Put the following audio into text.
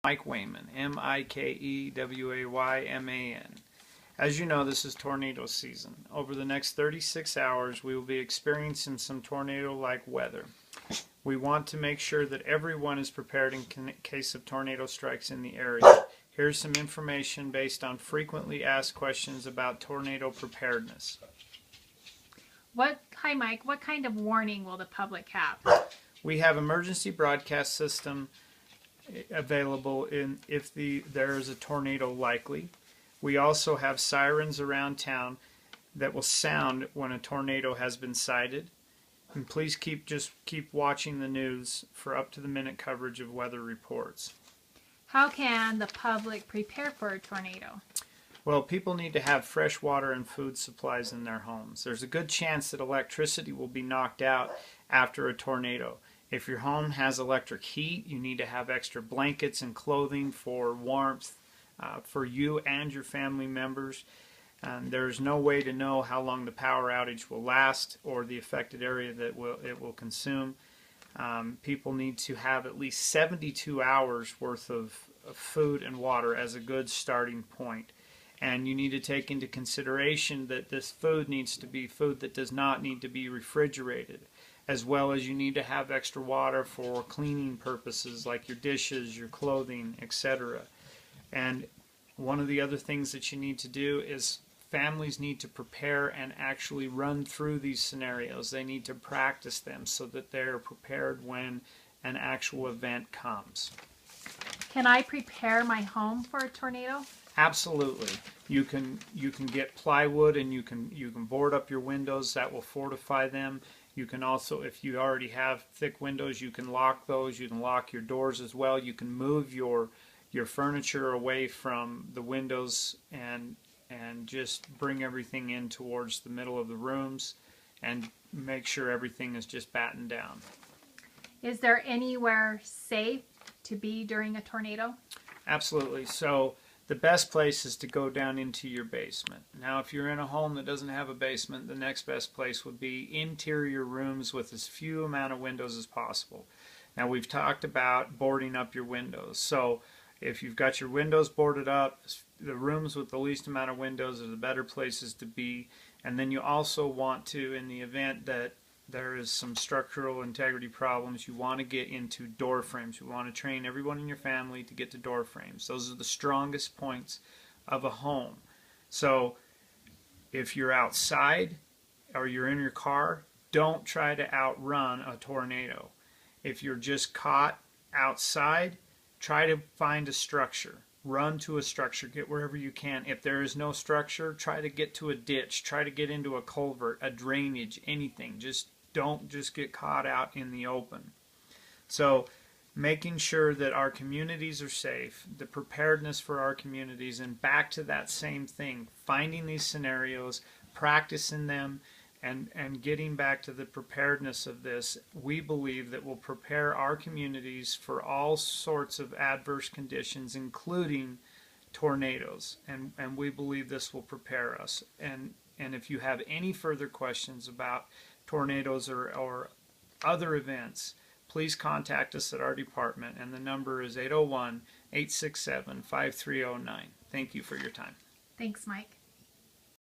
Mike Wayman, M-I-K-E-W-A-Y-M-A-N. As you know, this is tornado season. Over the next 36 hours, we will be experiencing some tornado-like weather. We want to make sure that everyone is prepared in case of tornado strikes in the area. Here's some information based on frequently asked questions about tornado preparedness. Hi Mike, what kind of warning will the public have? We have emergency broadcast system available if there is a tornado likely. We also have sirens around town that will sound when a tornado has been sighted. And please keep watching the news for up-to-the-minute coverage of weather reports. How can the public prepare for a tornado? Well, people need to have fresh water and food supplies in their homes. There's a good chance that electricity will be knocked out after a tornado. If your home has electric heat, you need to have extra blankets and clothing for warmth for you and your family members. There's no way to know how long the power outage will last or the affected area that it will consume. People need to have at least 72 hours worth of food and water as a good starting point. And you need to take into consideration that this food needs to be food that does not need to be refrigerated, as well as you need to have extra water for cleaning purposes like your dishes, your clothing, etc. And one of the other things that you need to do is families need to prepare and actually run through these scenarios. They need to practice them so that they're prepared when an actual event comes. Can I prepare my home for a tornado? Absolutely. You can get plywood and you can board up your windows. That will fortify them. You can also, if you already have thick windows, you can lock those. You can lock your doors as well. You can move your furniture away from the windows and just bring everything in towards the middle of the rooms and make sure everything is just battened down. Is there anywhere safe to be during a tornado? Absolutely. So the best place is to go down into your basement. Now, if you're in a home that doesn't have a basement, the next best place would be interior rooms with as few amount of windows as possible. Now, we've talked about boarding up your windows. So if you've got your windows boarded up, the rooms with the least amount of windows are the better places to be. And then you also want to, in the event that there is some structural integrity problems, you want to get into door frames. You want to train everyone in your family to get to door frames. Those are the strongest points of a home. So if you're outside or you're in your car, don't try to outrun a tornado. If you're just caught outside, try to find a structure. Run to a structure. Get wherever you can. If there is no structure, try to get to a ditch. Try to get into a culvert, a drainage, anything. Don't just get caught out in the open. So making sure that our communities are safe, the preparedness for our communities, and back to that same thing, finding these scenarios, practicing them, and getting back to the preparedness of this, we believe that will prepare our communities for all sorts of adverse conditions, including tornadoes. And we believe this will prepare us. And if you have any further questions about tornadoes or other events, please contact us at our department, and the number is 801-867-5309. Thank you for your time. Thanks, Mike.